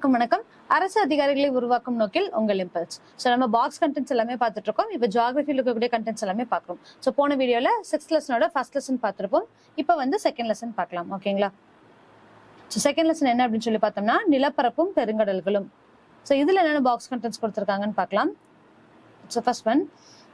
அனைவருக்கும் வணக்கம். அரசு அதிகாரிகளை உருவாக்கும் நோக்கில் உங்கள் இம்பல்ஸ். நம்ம பாக்ஸ் கண்டென்ட்ஸ் எல்லாமே பார்த்துட்டு இருக்கோம். இப்போ ஜியோகிராஃபியில் இருக்கக்கூடிய கண்டென்ட்ஸ் எல்லாமே பார்க்கணும். போன வீடியோல 6th லெசனோட ஃபர்ஸ்ட் லெசன் பார்த்துருப்போம். இப்போ செகண்ட் லெசன் பார்க்கலாம். ஓகேங்களா? செகண்ட் லெசன் என்ன அப்படின்னு சொல்லி பார்த்தோம்னா நிலப்பரப்பும் பெருங்கடல்களும். இதுல என்னென்ன பாக்ஸ் கண்டென்ட்ஸ் கொடுத்துருக்காங்கன்னு பார்க்கலாம். ஃபர்ஸ்ட் ஒன்,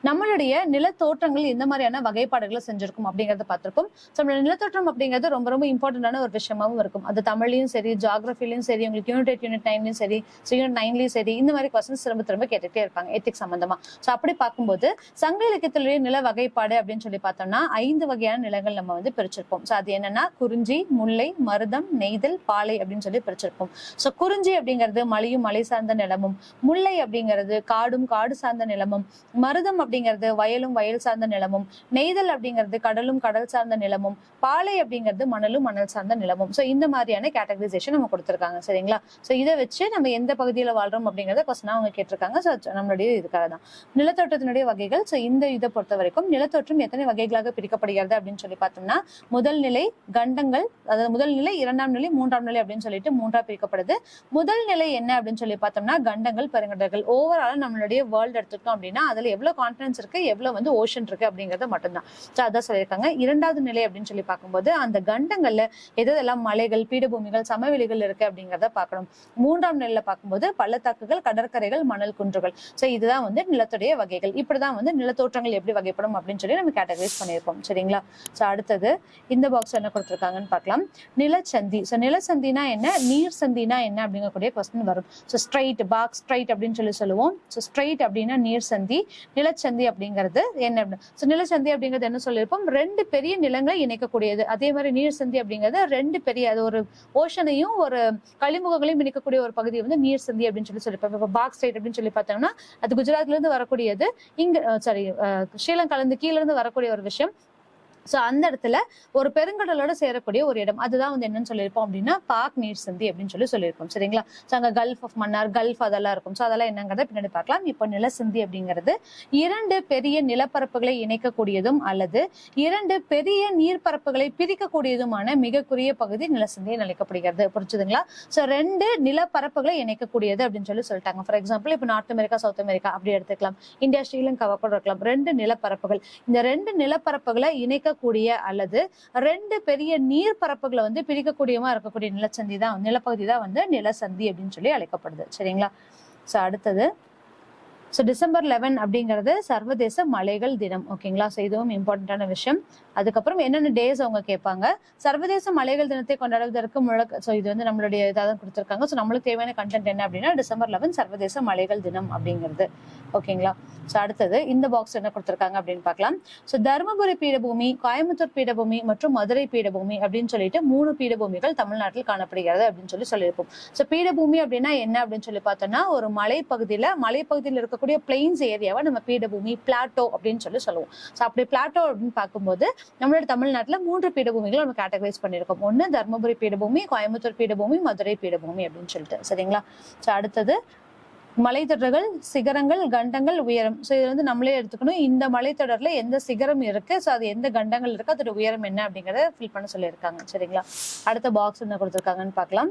நம்மளுடைய நிலத்தோற்றங்கள் எந்த மாதிரியான வகைப்பாடுகளை செஞ்சிருக்கும் அப்படிங்கறத பார்த்திருப்போம். நம்மளோட நிலத்தோற்றம் அப்படிங்கிறது ரொம்ப ரொம்ப இம்பார்ட்டன்டான ஒரு விஷயமாவும் இருக்கும். அது தமிழ்லயும் சரி, ஜியோகிராஃபிலையும் சரி, உங்களுக்கு யூனிட் 8 யூனிட் 9லயும் சரி, யூனிட் 9லயும் சரி, இந்த மாதிரி கொஸ்டின்ஸ் திரும்ப திரும்ப கேட்டுட்டே இருப்பாங்க எத்திக்ஸ் சம்பந்தமா. அப்படி பார்க்கும்போது சங்க இலக்கியத்திலுடைய நில வகைப்பாடு அப்படின்னு சொல்லி பார்த்தோம்னா 5 வகையான நிலங்கள் நம்ம பிரிச்சிருப்போம். அது என்னன்னா குறிஞ்சி, முல்லை, மருதம், நெய்தல், பாலை அப்படின்னு சொல்லி பிரிச்சிருப்போம். குறிஞ்சி அப்படிங்கிறது மலையும் மலை சார்ந்த நிலமும், முல்லை அப்படிங்கிறது காடும் காடு சார்ந்த நிலமும், மருதம் அப்படிங்கிறது வயலும் வயல் சார்ந்த நிலமும், நெய்தல் அப்படிங்கிறது கடலும் கடல் சார்ந்த நிலமும், பாலை அப்படிங்கிறது மணலும் மணல் சார்ந்த நிலமும். இந்த மாதிரியான கேட்டகரைசேஷன் நம்ம கொடுத்திருக்காங்க. சரிங்களா? இதை வச்சு நம்ம எந்த பகுதியில வாழ்றோம் அப்படிங்கறத கொஸ்டினா அவங்க கேட்டிருக்காங்க. நம்மளுடைய இதுக்காக தான் நிலத்தோற்றத்தினுடைய வகைகள். இந்த இதை பொறுத்த வரைக்கும் நிலத்தோற்றம் எத்தனை வகைகளாக பிரிக்கப்படுகிறது அப்படின்னு சொல்லி பார்த்தோம்னா முதல் நிலை கண்டங்கள், அதாவது முதல் நிலை, 2ஆம் நிலை, 3ஆம் நிலை அப்படின்னு சொல்லிட்டு 3ஆ பிரிக்கப்படுது. முதல் நிலை என்ன அப்படின்னு சொல்லி பார்த்தோம்னா கண்டங்கள் பெருங்கடல்கள். ஓவரால் நம்மளுடைய வேர்ல்டு எடுத்துக்கிட்டோம் அப்படின்னா அதுல எவ்வளவு கான்டினென்ட்ஸ் இருக்கு, எவ்வளவு ஓஷன் இருக்கு அப்படிங்கறத மட்டும்தான். அதான் சொல்லியிருக்காங்க. 2வது நிலை அப்படின்னு சொல்லி பார்க்கும்போது அந்த கண்டங்கள்ல எதெல்லாம் மலைகள், பீடபூமிகள், சமவெளிகள் இருக்கு அப்படிங்கறத பார்க்கணும். 3ஆம் நிலையில பார்க்கும்போது பள்ளத்தாக்குகள், கடற்கரைகள், மணல் குன்றுகள். இதுதான் நிலத்துடைய வகைகள். இப்படிதான் நிலத்தோற்றங்கள் எப்படி வகைப்படும் அப்படின்னு சொல்லி நம்ம கேட்டகரைஸ் பண்ணியிருப்போம். சரிங்களா? அடுத்தது இந்த பாக்ஸ் என்ன கொடுத்திருக்காங்கன்னு பார்க்கலாம். நிலச்சந்தி. நிலச்சந்தினா என்ன, நீர் சந்தினா என்ன அப்படிங்கக்கூடிய கொஸ்டின் வரும். ஸ்ட்ரைட், பாக்ஸ் ஸ்ட்ரைட் அப்படின்னு சொல்லி சொல்லுவோம். ஸ்ட்ரைட் அப்படின்னா நீர் சந்தி, நிலச்சந்தி அப்படிங்கிறது என்ன? நிலச்சந்தி அப்படிங்கிறது என்ன சொல்லியிருப்போம், 2 பெரிய நிலங்களை இணைக்கக்கூடியது. அதே மாதிரி நீர் சந்தி அப்படிங்கிறது 2 பெரிய, அது ஒரு ஓஷனையும் ஒரு கழிமுகங்களையும் இணைக்கக்கூடிய ஒரு பகுதி நீர் சந்தி அப்படின்னு சொல்லி சொல்லியிருப்போம். இப்போ பாக்ஸ் ஸ்ட்ரைட் அப்படின்னு சொல்லி பார்த்தோம்னா அது குஜராத்ல இருந்து வரக்கூடியது, இங்க ஸ்ரீலங்கால இருந்து கீழ இருந்து வரக்கூடிய ஒரு விஷயம். அந்த இடத்துல ஒரு பெருங்கடலோட சேரக்கூடிய ஒரு இடம், அதுதான் என்னன்னு சொல்லியிருப்போம் அப்படின்னா பாக் நீர் சந்தி அப்படின்னு சொல்லி சொல்லியிருப்போம். சரிங்களா? அங்க கல்ஃப் ஆஃப் மன்னார், கல்ஃப் அதெல்லாம் இருக்கும். அதெல்லாம் என்னங்கிறத பின்னாடி பார்க்கலாம். இப்போ நிலசந்தி அப்படிங்கிறது 2 பெரிய நிலப்பரப்புகளை இணைக்கக்கூடியதும் அல்லது 2 பெரிய நீர்ப்பரப்புகளை பிரிக்கக்கூடியதுமான மிக குறுகிய பகுதி நிலசந்தி அழைக்கப்படுகிறது. புரிஞ்சுதுங்களா? 2 நிலப்பரப்புகளை இணைக்கக்கூடியது அப்படின்னு சொல்லி சொல்லிட்டாங்க. ஃபார் எக்ஸாம்பிள் இப்போ நார்த் அமெரிக்கா, சவுத் அமெரிக்கா அப்படி எடுத்துக்கலாம். இந்தியா, ஸ்ரீலங்காவை கூட இருக்கலாம். 2 நிலப்பரப்புகள், இந்த 2 நிலப்பரப்புகளை இணைக்க கூடிய அல்லது 2 பெரிய நீர் பரப்புகளை பிரிக்கக்கூடியமா இருக்கக்கூடிய நிலச்சந்தி தான், நிலப்பகுதி தான் நிலசந்தி அப்படின்னு சொல்லி அழைக்கப்படுது. சரிங்களா? அடுத்தது டிசம்பர் 11 அப்படிங்கிறது சர்வதேச மலைகள் தினம். ஓகேங்களா? இதுவும் இம்பார்ட்டன்டான விஷயம். அதுக்கப்புறம் என்னென்ன டேஸ் அவங்க கேட்பாங்க. சர்வதேச மலைகள் தினத்தை கொண்டாடுவதற்கு முழக்க இது நம்மளுடைய இதாக தான் கொடுத்துருக்காங்க. நம்மளுக்கு தேவையான கண்டென்ட் என்ன அப்படின்னா டிசம்பர் 11 சர்வதேச மலைகள் தினம் அப்படிங்கிறது. ஓகேங்களா? அடுத்தது இந்த பாக்ஸ் என்ன கொடுத்துருக்காங்க அப்படின்னு பார்க்கலாம். தருமபுரி பீடபூமி, கோயம்புத்தூர் பீடபூமி மற்றும் மதுரை பீடபூமி அப்படின்னு சொல்லிட்டு 3 பீடபூமிகள் தமிழ்நாட்டில் காணப்படுகிறது அப்படின்னு சொல்லி சொல்லியிருப்போம். பீடபூமி அப்படின்னா என்ன அப்படின்னு சொல்லி பார்த்தோம்னா ஒரு மலைப்பகுதியில இருக்கக்கூடிய பிளெயின்ஸ் ஏரியாவை நம்ம பீடபூமி, பிளாட்டோ அப்படின்னு சொல்லி சொல்லுவோம். அப்படி பிளாட்டோ அப்படின்னு பார்க்கும்போது நம்மளோட தமிழ்நாட்டுல 3 பீடபூமிகளை நம்ம கேட்டகரைஸ் பண்ணிருக்கோம். ஒண்ணு தர்மபுரி பீடபூமி, கோயம்புத்தூர் பீடபூமி, மதுரை பீடபூமி அப்படின்னு சொல்லிட்டு. சரிங்களா? அடுத்தது மலைத்தொடர்கள், சிகரங்கள், கண்டங்கள், உயரம். இது நம்மளே எடுத்துக்கணும். இந்த மலைத்தொடர்ல எந்த சிகரம் இருக்கு, அது எந்த கண்டங்கள் இருக்கு, அதோட உயரம் என்ன அப்படிங்கறத ஃபில் பண்ண சொல்லியிருக்காங்க. சரிங்களா? அடுத்த பாக்ஸ் என்ன கொடுத்திருக்காங்கன்னு பார்க்கலாம்.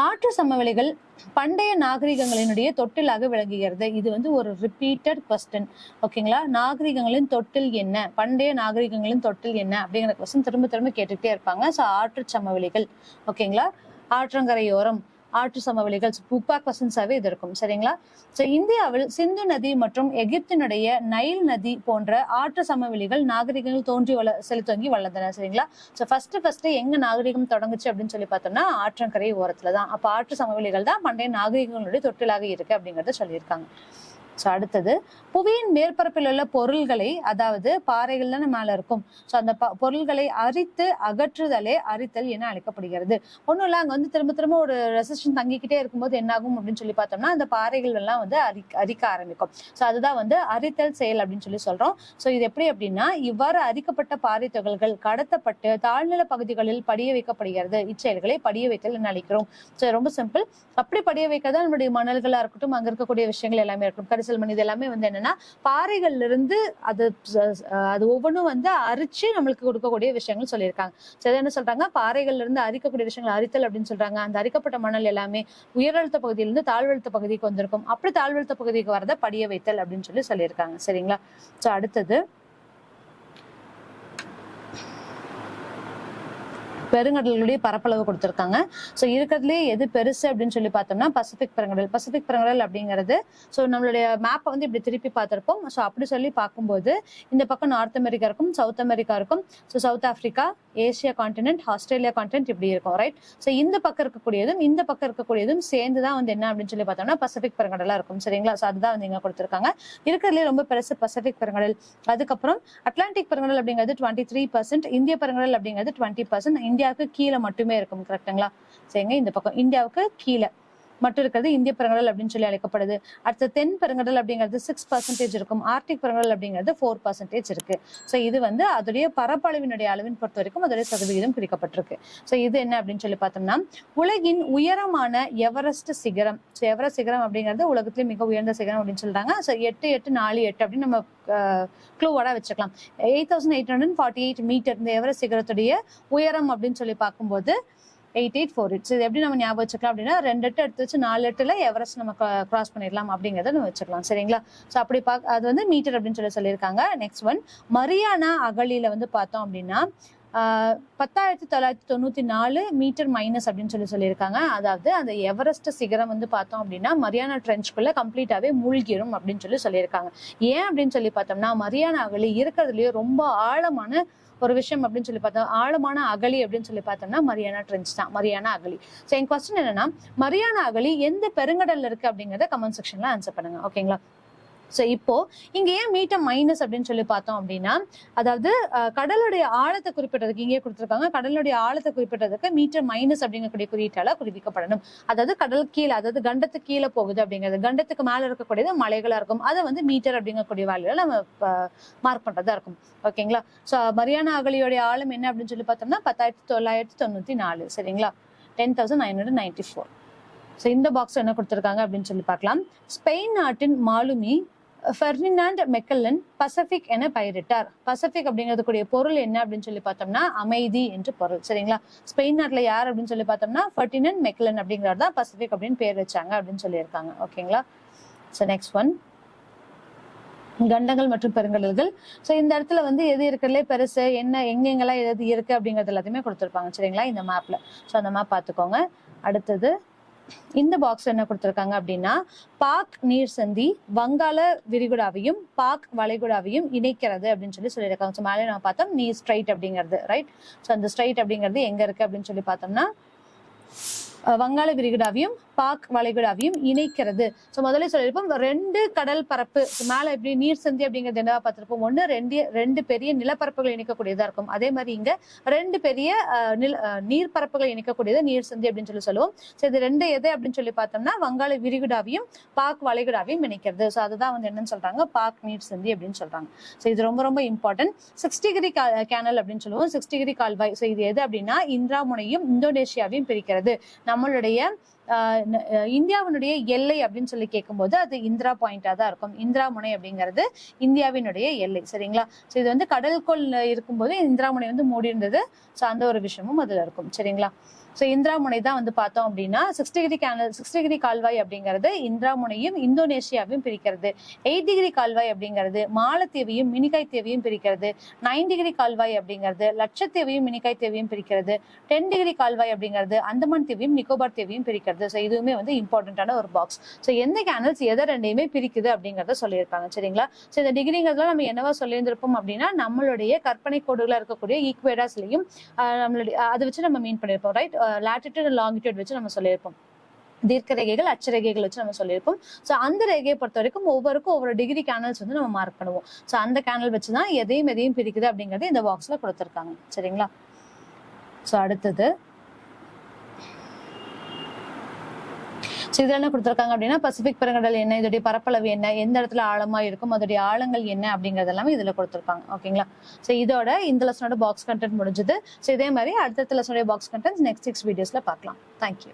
ஆற்று சமவெளிகள் பண்டைய நாகரிகங்களினுடைய தொட்டிலாக விளங்குகிறது. இது ஒரு ரிப்பீட்டட் கொஸ்டின். ஓகேங்களா? நாகரிகங்களின் தொட்டில் என்ன, பண்டைய நாகரிகங்களின் தொட்டில் என்ன அப்படிங்கிற கொஸ்டின் திரும்ப திரும்ப கேட்டுக்கிட்டே இருப்பாங்க. ஆற்று சமவெளிகள். ஓகேங்களா? ஆற்றங்கரையோரம், ஆற்று சமவெளிகள், புப்பா கொஸ்டின்ஸாவே இது இருக்கும். சரிங்களா? இந்தியாவில் சிந்து நதி மற்றும் எகிப்தினுடைய நைல் நதி போன்ற ஆற்று சமவெளிகள் நாகரிகங்கள் தோன்றி செலுத்தொங்கி வளர்ந்தன. சரிங்களா? ஃபர்ஸ்ட் எங்க நாகரிகம் தொடங்குச்சு அப்படின்னு சொல்லி பார்த்தோம்னா ஆற்றங்கரை ஓரத்துலதான். அப்ப ஆற்று சமவெளிகள் தான் பண்டைய நாகரிகங்களுடைய தொட்டிலாக இருக்கு அப்படிங்கறத சொல்லியிருக்காங்க. அடுத்தது புவியின் மேற்பரப்பில் உள்ள பொருள்களை, அதாவது பாறைகள் தானே மேல இருக்கும், அந்த பொருள்களை அரித்து அகற்றுதலே அரித்தல் என அழைக்கப்படுகிறது. ஒண்ணும் இல்ல, அங்க திரும்ப திரும்ப ஒரு ரெசிஸ்டன்ஸ் தங்கிக்கிட்டே இருக்கும்போது என்ன ஆகும் அப்படின்னு சொல்லி பார்த்தோம்னா அந்த பாறைகள் எல்லாம் அரிக்க ஆரம்பிக்கும். அதுதான் அரித்தல் செயல் அப்படின்னு சொல்லி சொல்றோம். இது எப்படி அப்படின்னா இவ்வாறு அரிக்கப்பட்ட பாறை துகள்கள் கடத்தப்பட்டு தாழ்நில பகுதிகளில் படிய வைக்கப்படுகிறது. இச்செயல்களை படிய வைத்தல் என அழைக்கிறோம். ரொம்ப சிம்பிள். அப்படி படிய வைக்கதான் நம்மளுடைய மணல்களா இருக்கட்டும், அங்க இருக்கக்கூடிய விஷயங்கள் எல்லாமே இருக்கும். கரிசல் மண், இது எல்லாமே வந்து என்னன்னா பாறைகள்ல இருந்து அது ஒவ்வொன்றும் வந்து அரிச்சு நம்மளுக்கு கொடுக்கக்கூடிய விஷயங்கள் சொல்லியிருக்காங்க. சரி, என்ன சொல்றாங்க, பாறைகள்ல இருந்து அரிக்கக்கூடிய விஷயங்கள் அரித்தல் அப்படின்னு சொல்றாங்க. அந்த அரிக்கப்பட்ட மணல் எல்லாமே உயரழுத்த பகுதியிலிருந்து தாழ்வழுத்த பகுதிக்கு வந்திருக்கும். அப்படி தாழ்வழுத்த பகுதிக்கு வரத படிய வைத்தல் அப்படின்னு சொல்லியிருக்காங்க. சரிங்களா? சோ அடுத்தது பெருங்கடல்களுடைய பரப்பளவு கொடுத்திருக்காங்க. ஸோ இருக்கிறதுலே எது பெருசு அப்படின்னு சொல்லி பார்த்தோம்னா பசிபிக் பெருங்கடல். பசிபிக் பெருங்கடல் அப்படிங்கிறது ஸோ நம்மளுடைய மேப்பை வந்து இப்படி திருப்பி பார்த்திருப்போம். ஸோ அப்படி சொல்லி பார்க்கும்போது இந்த பக்கம் நார்த் அமெரிக்கா இருக்கும், சவுத் அமெரிக்கா இருக்கும், so south Africa, Asia continent, Australia continent இப்படி இருக்கும். ரைட்? ஸோ இந்த பக்கம் இருக்கக்கூடியதும் இந்த பக்கம் இருக்கக்கூடியதும் சேர்ந்துதான் வந்து என்ன அப்படின்னு சொல்லி பார்த்தோம்னா பசிபிக் பெருங்கடலா இருக்கும். சரிங்களா? ஸோ அதுதான் வந்து இங்க கொடுத்திருக்காங்க. இருக்கிறதுலே ரொம்ப பெருசு பசிபிக் பெருங்கடல். அதுக்கப்புறம் அட்லாண்டிக் பெருங்கடல் அப்படிங்கிறது 23%, இந்திய பெருங்கடல் அப்படிங்கிறது 20%. இந்தியாவுக்கு கீழே மட்டுமே இருக்கும். கரெக்டுங்களா? சரிங்க, இந்த பக்கம் இந்தியாவுக்கு கீழே மட்டும் இருக்கிறது இந்திய பெருங்கடல் அப்படின்னு சொல்லி அழைக்கப்படுது. அடுத்த தென் பெருங்கடல் அப்படிங்கிறது 6% இருக்கும். ஆர்டிக் பெருங்கடல் அப்படிங்கிறது 4% இருக்கு. ஸோ இது வந்து அதோடைய பரப்பளவினுடைய அளவின் பொறுத்த வரைக்கும் அதோடைய சதவிகிதம் குறிக்கப்பட்டிருக்கு. ஸோ இது என்ன அப்படின்னு சொல்லி பார்த்தோம்னா உலகின் உயரமான எவரெஸ்ட் சிகரம். ஸோ எவரெஸ்ட் சிகரம் அப்படிங்கிறது உலகத்திலே மிக உயர்ந்த சிகரம் அப்படின்னு சொல்றாங்க. ஸோ 8,848 அப்படின்னு நம்ம க்ளூவோட வச்சுக்கலாம். 8,848 மீட்டர் இந்த எவரெஸ்ட் சிகரத்துடைய உயரம் அப்படின்னு சொல்லி பார்க்கும்போது 8848. இது எப்படி நம்ம ஞாபகம் வச்சுக்கலாம் அப்படின்னா 2 எட்டு எடுத்து வச்சு 4 எட்டுல எவரெஸ்ட் நம்ம கிராஸ் பண்ணிடலாம் அப்படிங்கிறத நம்ம வச்சுக்கலாம். சரிங்களா? ஸோ அப்படி அது வந்து மீட்டர் அப்படின்னு சொல்லியிருக்காங்க. நெக்ஸ்ட் ஒன் மரியானா அகழியில வந்து பார்த்தோம் அப்படின்னா 10,994 மீட்டர் மைனஸ் அப்படின்னு சொல்லியிருக்காங்க. அதாவது அந்த எவரெஸ்ட் சிகரம் வந்து பார்த்தோம் அப்படின்னா மரியானா ட்ரென்ச்குள்ள கம்ப்ளீட்டாவே மூழ்கிரும் அப்படின்னு சொல்லியிருக்காங்க. ஏன் அப்படின்னு சொல்லி பார்த்தோம்னா மரியானா அகழி இருக்கிறதுலயே ரொம்ப ஆழமான ஒரு விஷயம் அப்படின்னு சொல்லி பார்த்தோம். ஆழமான அகழி அப்படின்னு சொல்லி பார்த்தோம்னா மரியானா ட்ரென்ச் தான், மரியானா அகழி. ஸோ என் கொஸ்டின் என்னன்னா மரியானா அகழி எந்த பெருங்கடல்ல இருக்கு அப்படிங்கறத கமெண்ட் செக்ஷன்ல ஆன்சர் பண்ணுங்க. ஓகேங்களா? ஸோ இப்போ இங்க ஏன் மீட்டர் மைனஸ் அப்படின்னு சொல்லி பார்த்தோம் அப்படின்னா அதாவது கடலுடைய ஆழத்தை குறிப்பிட்டதுக்கு இங்கே கொடுத்துருக்காங்க. கடலுடைய ஆழத்தை குறிப்பிட்டதுக்கு மீட்டர் மைனஸ் அப்படிங்கக்கூடிய குறியீட்டால குறிப்பிக்கப்படணும். அதாவது கடல் கீழே, அதாவது கண்டத்துக்கு கீழே போகுது அப்படிங்கிறது, கண்டத்துக்கு மேல இருக்கக்கூடியது மலைகளா இருக்கும். அதை வந்து மீட்டர் அப்படிங்கக்கூடிய வேல்யூல நம்ம மார்க் பண்றதா இருக்கும். ஓகேங்களா? ஸோ மரியானா அகழியோடைய ஆழம் என்ன அப்படின்னு சொல்லி பார்த்தோம்னா 10,994. சரிங்களா? 10,994. ஸோ இந்த பாக்ஸ் என்ன கொடுத்துருக்காங்க அப்படின்னு சொல்லி பார்க்கலாம். ஸ்பெயின் நாட்டின் மாலுமி ஃபெர்டினாண்ட் மெக்கல்லன் பசிபிக் என பெயரிட்டார். பசிபிக் அப்படிங்கிறதுக்குரிய பொருள் என்ன அப்படின்னு சொல்லி பார்த்தோம்னா அமைதி என்று பொருள். சரிங்களா? ஸ்பெயின் நாட்டுல யார் அப்படின்னு சொல்லி பார்த்தோம்னா ஃபெர்டினாண்ட் மெக்கல்லன் அப்படிங்கிறது தான் பசிபிக் அப்படின்னு பேர் வச்சாங்க அப்படின்னு சொல்லியிருக்காங்க. ஓகேங்களா? ஸோ நெக்ஸ்ட் ஒன் கண்டங்கள் மற்றும் பெருங்கடல்கள். ஸோ இந்த இடத்துல வந்து எது இருக்கிறதுலே பெருசு என்ன எங்கெங்கெல்லாம் எது இருக்கு அப்படிங்கிறது எல்லாத்தையுமே கொடுத்துருப்பாங்க. சரிங்களா? இந்த மேப்ல. ஸோ அந்த மேப் பார்த்துக்கோங்க. அடுத்தது இந்த பாக்ஸ் என்ன கொடுத்திருக்காங்க அப்படின்னா பாக் நீர் சந்தி வங்காள விரிகுடாவையும் பாக் வளைகுடாவையும் இணைக்கிறது அப்படின்னு சொல்லியிருக்காங்க. ஸோ மேலே நம்ம பார்த்தோம் நீர் ஸ்ட்ரைட் அப்படிங்கிறது. ரைட்? ஸோ அந்த ஸ்ட்ரைட் அப்படிங்கிறது எங்க இருக்கு அப்படின்னு சொல்லி பார்த்தோம்னா வங்காள விரிகுடாவையும் பாக் வளைகுடாவையும் இணைக்கிறது. ஸோ முதல்ல சொல்லியிருப்போம் 2 கடல் பரப்பு மேல எப்படி நீர் சந்தி அப்படிங்கிறது என்ன பார்த்திருப்போம். ஒண்ணு ரெண்டு பெரிய நிலப்பரப்புகள் இணைக்கக்கூடியதா இருக்கும். அதே மாதிரி இங்க 2 பெரிய நீர் பரப்புகள் இணைக்கக்கூடியது நீர் சந்தி அப்படின்னு சொல்லுவோம். ஸோ இது 2 எது அப்படின்னு சொல்லி பார்த்தோம்னா வங்காள விரிகுடாவையும் பாக் வளைகுடாவையும் இணைக்கிறது. ஸோ அதுதான் வந்து என்னன்னு சொல்றாங்க பாக் நீர் சந்தி அப்படின்னு சொல்றாங்க. ஸோ இது ரொம்ப ரொம்ப இம்பார்ட்டன்ட். 6 டிகிரி கேனல் அப்படின்னு சொல்லுவோம். 6 டிகிரி கால்வாய். ஸோ இது எது அப்படின்னா இந்திரா முனையும் இந்தோனேஷியாவையும் பிரிக்கிறது. நம்மளுடைய இந்தியாவினுடைய எல்லை அப்படின்னு சொல்லி கேட்கும்போது அது இந்திரா பாயிண்டா தான் இருக்கும். இந்திரா முனை அப்படிங்கிறது இந்தியாவினுடைய எல்லை. சரிங்களா? ஸோ இது வந்து கடலுக்குள் இருக்கும்போது இந்திரா முனை வந்து மூடி இருந்தது. ஸோ அந்த ஒரு விஷயமும் அதுல இருக்கும். சரிங்களா? ஸோ இந்திரா முனை தான் வந்து பார்த்தோம் அப்படின்னா 6 டிகிரி கேனல் 6 டிகிரி கால்வாய் அப்படிங்கிறது இந்திரா முனையும் இந்தோனேஷியாவையும் பிரிக்கிறது. 8 டிகிரி கால்வாய் அப்படிங்கிறது மாலத்தீவையும் மினிகாய் தீவையும் பிரிக்கிறது. 9 டிகிரி கால்வாய் அப்படிங்கிறது லட்சத்தீவையும் மினிகாய் தீவையும் பிரிக்கிறது. 10 டிகிரி கால்வாய் அப்படிங்கிறது அந்தமான் தீவையும் நிக்கோபார் தீவையும் பிரிக்கிறது. ஸோ இதுவுமே வந்து இம்பார்ட்டன்டான ஒரு பாக்ஸ். ஸோ எந்த கேனல்ஸ் எதை ரெண்டையுமே பிரிக்குது அப்படிங்கிறத சொல்லியிருப்பாங்க. சரிங்களா? ஸோ இந்த டிகிரிங்கிறதுல நம்ம என்னவா சொல்லியிருந்திருப்போம் அப்படின்னா நம்மளுடைய கற்பனை கோடுகளா இருக்கக்கூடிய ஈக்குவேடாஸ்லையும் நம்மளுடைய அதை வச்சு நம்ம மீன் பண்ணியிருப்போம். ரைட்? லாட்டிடியூட் அண்ட் லாங்கிடியூட் வச்சு நம்ம சொல்லியிருப்போம். தீர்க்க ரேகைகள் அச்சரேகைகள் வச்சு நம்ம சொல்லியிருப்போம். ஸோ அந்த ரேகையை பொறுத்த வரைக்கும் ஒவ்வொரு டிகிரி கேனல்ஸ் வந்து நம்ம மார்க் பண்ணுவோம். ஸோ அந்த கேனல் வச்சுதான் எதையும் பிரிக்குது அப்படிங்கறது இந்த பாக்ஸ்ல கொடுத்துருக்காங்க. சரிங்களா? ஸோ அடுத்தது இதுல என்ன கொடுத்துருக்காங்க அப்படின்னா பசிபிக் பெருங்கடல் என்ன, இதோடைய பரப்பளவு என்ன, எந்த இடத்துல ஆழமா இருக்கும், அதோடைய ஆழங்கள் என்ன அப்படிங்கறது எல்லாமே இதுல கொடுத்துருக்காங்க. ஓகேங்களா? ஸோ இதோட இந்த லெசனோட பாக்ஸ் கண்டென்ட் முடிஞ்சது. ஸோ இதே மாதிரி அடுத்த லெசனோட பாக்ஸ் கண்டென்ட் நெக்ஸ்ட் 6 வீடியோஸ்ல பார்க்கலாம். தேங்க்யூ.